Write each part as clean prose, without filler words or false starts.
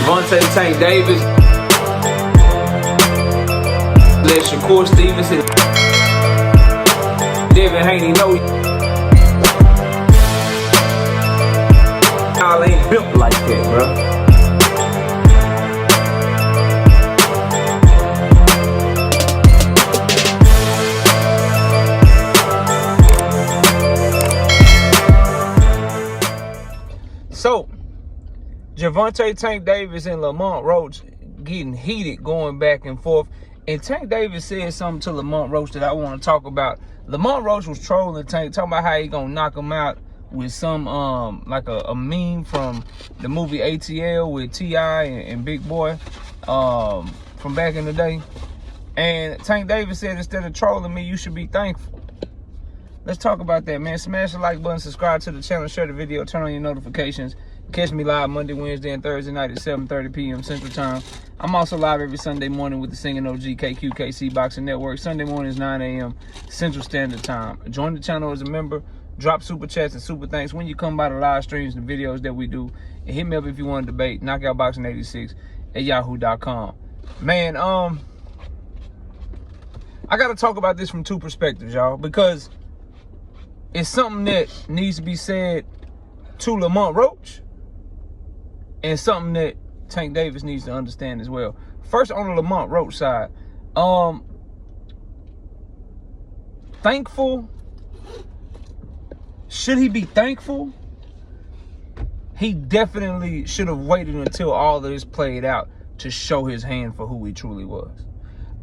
Gervonta Tank Davis. Let Shakur Stevenson. Devin Haney know y'all ain't built like that, bro. So, Gervonta Tank Davis and Lamont Roach getting heated, going back and forth. And Tank Davis said something to Lamont Roach that I want to talk about. Lamont Roach was trolling Tank, talking about how he gonna knock him out with some like a meme from the movie ATL with T.I. and Big Boy from back in the day. And Tank Davis said, instead of trolling me, you should be thankful. Let's talk about that, man. Smash the like button, subscribe to the channel, share the video, turn on your notifications. Catch me live Monday, Wednesday, and Thursday night at 7:30 p.m. Central Time. I'm also live every Sunday morning with the Singing OG KQKC Boxing Network. Sunday mornings, 9 a.m. Central Standard Time. Join the channel as a member. Drop super chats and super thanks when you come by the live streams and videos that we do. And hit me up if you want to debate. Knockoutboxing86 at yahoo.com. Man, I got to talk about this from two perspectives, y'all, because it's something that needs to be said to Lamont Roach and something that Tank Davis needs to understand as well. First, on the Lamont Roach side, thankful. Should he be thankful? He definitely should have waited until all of this played out to show his hand for who he truly was.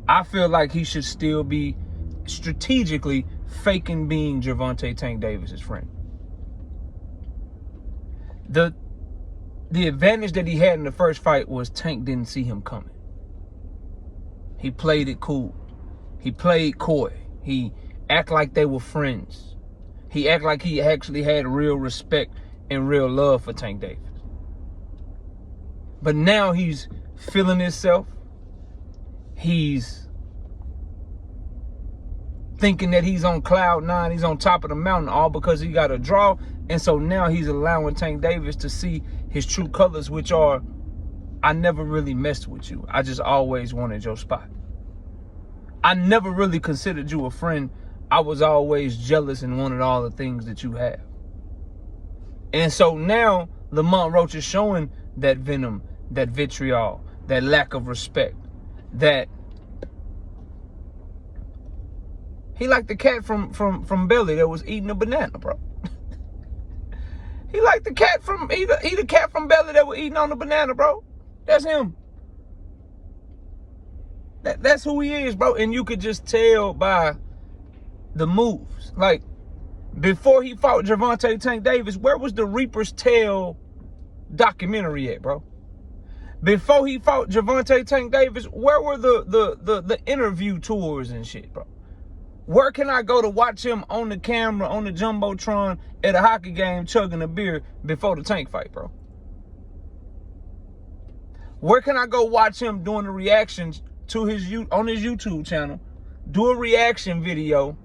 I feel like he should still be strategically faking being Gervonta Tank Davis's friend. The advantage that he had in the first fight was Tank didn't see him coming. He played it cool. He played coy. He act like they were friends. He act like he actually had real respect and real love for Tank Davis. But now he's feeling himself. He's thinking that he's on cloud nine, he's on top of the mountain, all because he got a draw. And so now he's allowing Tank Davis to see his true colors, which are, I never really messed with you. I just always wanted your spot. I never really considered you a friend. I was always jealous and wanted all the things that you have. And so now Lamont Roach is showing that venom, that vitriol, that lack of respect, that he like the cat from Belly that was eating a banana, bro. He like the cat from he the cat from Belly that was eating on the banana, bro. That's him. That's who he is, bro. And you could just tell by the moves. Like, before he fought Gervonta Tank Davis, where was the Reaper's Tale documentary at, bro? Before he fought Gervonta Tank Davis, where were the interview tours and shit, bro? Where can I go to watch him on the camera, on the Jumbotron, at a hockey game, chugging a beer before the Tank fight, bro? Where can I go watch him doing the reactions to on his YouTube channel? Do a reaction video.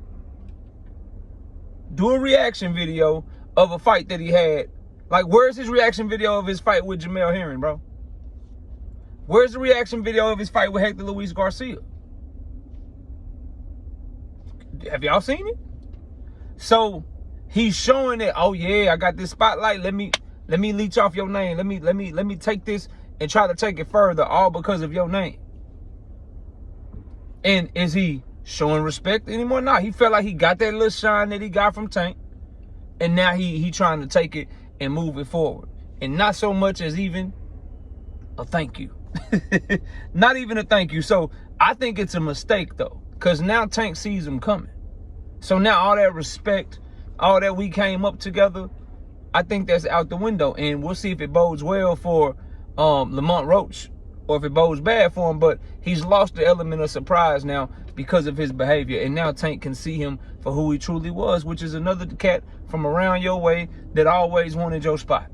Do a reaction video of a fight that he had. Like, where's his reaction video of his fight with Jamel Herring, bro? Where's the reaction video of his fight with Hector Luis Garcia? Have y'all seen it? So he's showing that, oh yeah, I got this spotlight. Let me leech off your name. Let me take this and try to take it further, all because of your name. And is he showing respect anymore? No, he felt like he got that little shine that he got from Tank, and now he trying to take it and move it forward, and not so much as even a thank you. Not even a thank you. So I think it's a mistake though, because now Tank sees him coming. So now all that respect, all that we came up together, I think that's out the window. And we'll see if it bodes well for Lamont Roach or if it bodes bad for him. But he's lost the element of surprise now because of his behavior. And now Tank can see him for who he truly was, which is another cat from around your way that always wanted your spot.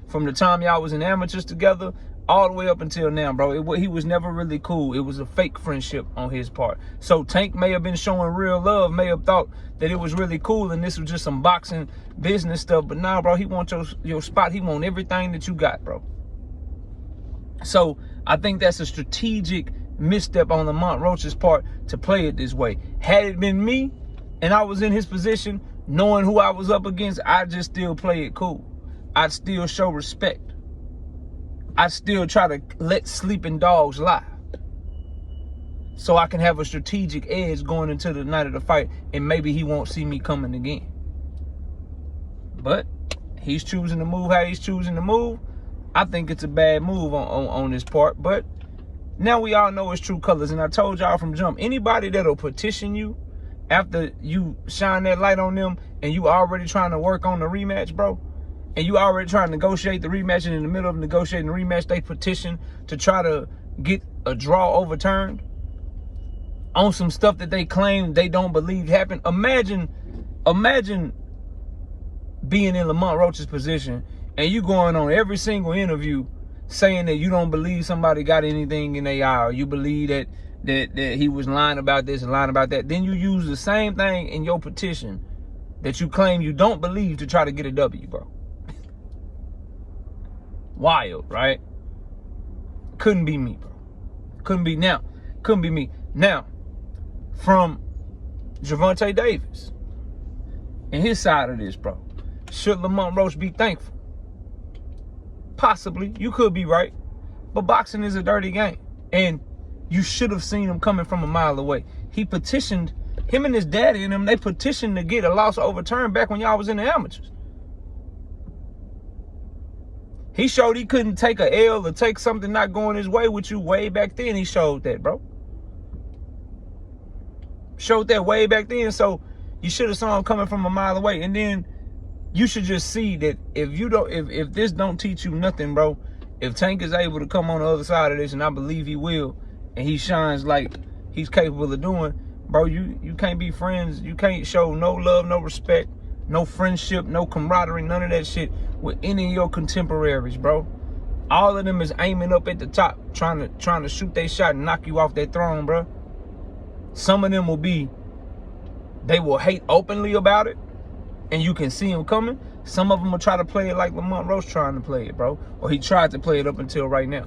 From the time y'all was in amateurs together, all the way up until now, bro. He was never really cool. It was a fake friendship on his part. So Tank may have been showing real love, may have thought that it was really cool and this was just some boxing business stuff. But nah, bro, he wants your spot. He wants everything that you got, bro. So I think that's a strategic misstep on Lamont Roach's part to play it this way. Had it been me and I was in his position, knowing who I was up against, I'd just still play it cool. I'd still show respect. I'd still try to let sleeping dogs lie, so I can have a strategic edge going into the night of the fight, and maybe he won't see me coming again. But he's choosing to move how he's choosing to move. I think it's a bad move on his part, but now we all know his true colors. And I told y'all from jump, anybody that'll petition you after you shine that light on them and you already trying to work on the rematch, bro, and you already trying to negotiate the rematch, and in the middle of negotiating the rematch, they petition to try to get a draw overturned on some stuff that they claim they don't believe happened. Imagine being in Lamont Roach's position and you going on every single interview saying that you don't believe somebody got anything in their eye, or you believe that he was lying about this and lying about that. Then you use the same thing in your petition that you claim you don't believe to try to get a W, bro. Wild, right? Couldn't be me, bro. Couldn't be me. Now, from Gervonta Davis and his side of this, bro, should Lamont Roach be thankful? Possibly. You could be right. But boxing is a dirty game. And you should have seen him coming from a mile away. He petitioned, him and his daddy and them, they petitioned to get a loss overturned back when y'all was in the amateurs. He showed he couldn't take a L or take something not going his way with you way back then. He showed that, bro. Showed that way back then. So you should have saw him coming from a mile away. And then you should just see that if this don't teach you nothing, bro, if Tank is able to come on the other side of this, and I believe he will, and he shines like he's capable of doing, bro, you can't be friends. You can't show no love, no respect, no friendship, no camaraderie, none of that shit with any of your contemporaries, bro. All of them is aiming up at the top, trying to shoot their shot and knock you off that throne, bro. Some of them they will hate openly about it, and you can see them coming. Some of them will try to play it like Lamont Roach trying to play it, bro. Or he tried to play it up until right now.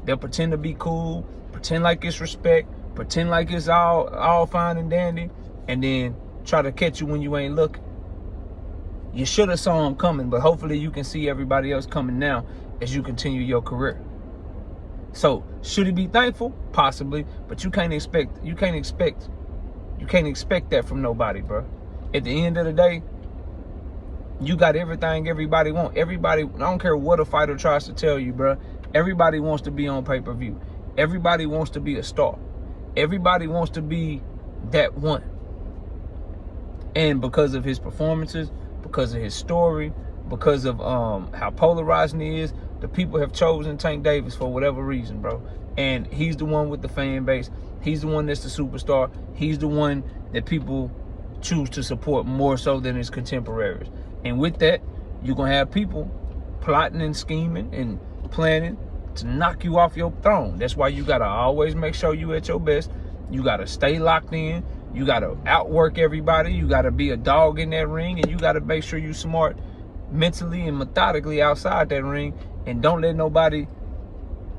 They'll pretend to be cool, pretend like it's respect, pretend like it's all fine and dandy, and then try to catch you when you ain't looking. You should have saw him coming, but hopefully you can see everybody else coming now as you continue your career. So, should he be thankful? Possibly, but you can't expect that from nobody, bro. At the end of the day, you got everything everybody wants. Everybody, I don't care what a fighter tries to tell you, bro. Everybody wants to be on pay-per-view. Everybody wants to be a star. Everybody wants to be that one. And because of his performances, because of his story, because of how polarizing he is, the people have chosen Tank Davis for whatever reason, bro. And he's the one with the fan base. He's the one that's the superstar. He's the one that people choose to support more so than his contemporaries. And with that, you're going to have people plotting and scheming and planning to knock you off your throne. That's why you got to always make sure you at your best. You got to stay locked in. You got to outwork everybody. You got to be a dog in that ring. And you got to make sure you smart mentally and methodically outside that ring. And don't let nobody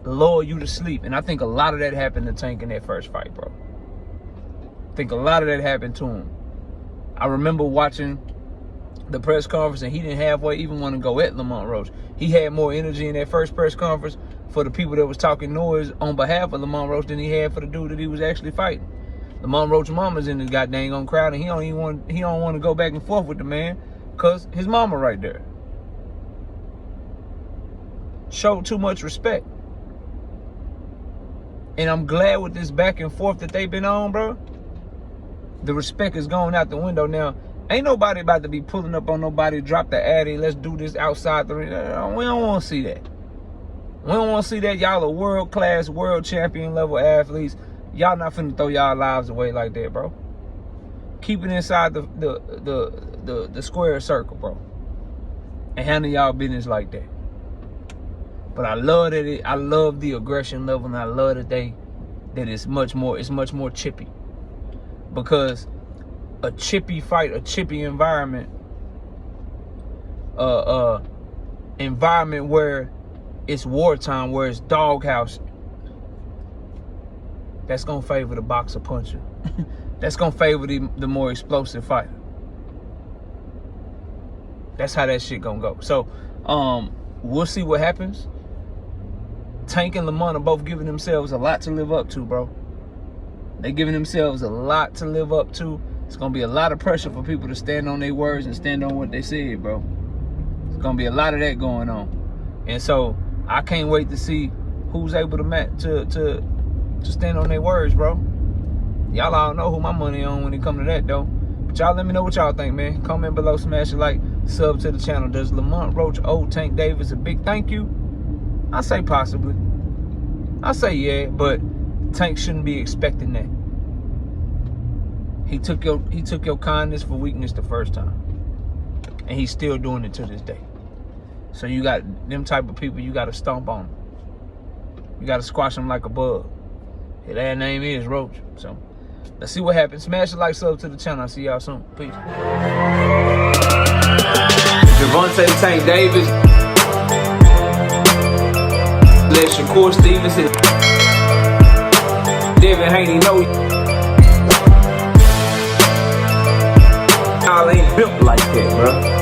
lull you to sleep. And I think a lot of that happened to Tank in that first fight, bro. I think a lot of that happened to him. I remember watching the press conference, and he didn't halfway even want to go at Lamont Roach. He had more energy in that first press conference for the people that was talking noise on behalf of Lamont Roach than he had for the dude that he was actually fighting. Lamont Roach's mama's in the goddamn crowd, and he don't want to go back and forth with the man because his mama right there. Showed too much respect. And I'm glad with this back and forth that they've been on, bro. The respect is going out the window now. Ain't nobody about to be pulling up on nobody, drop the addy, let's do this outside the ring. We don't want to see that. We don't want to see that. Y'all are world-class, world champion level athletes. Y'all not finna throw y'all lives away like that, bro. Keep it inside the square circle, bro. And handle y'all business like that. But I love that I love the aggression level, and I love that it's much more chippy. Because a chippy fight, a chippy environment, environment where it's wartime where it's doghouse, that's gonna favor the boxer puncher. That's gonna favor the more explosive fighter. That's how that shit gonna go. So, we'll see what happens. Tank and Lamont are both giving themselves a lot to live up to, bro. They're giving themselves a lot to live up to. It's gonna be a lot of pressure for people to stand on their words and stand on what they said, bro. It's gonna be a lot of that going on. And so, I can't wait to see who's able to stand on their words, bro. Y'all all know who my money on when it come to that, though. But y'all let me know what y'all think, man. Comment below, smash a like, sub to the channel. Does Lamont Roach owe Tank Davis a big thank you? I say possibly. I say yeah, but Tank shouldn't be expecting that. He took your kindness for weakness the first time, and he's still doing it to this day. So you got them type of people, you got to stomp on them. You got to squash them like a bug. His last name is Roach. So let's see what happens. Smash the like, sub to the channel. I'll see y'all soon. Peace. Gervonta Tank Davis. Let Shakur Stevenson. Devin Haney know y'all ain't built like that, bro.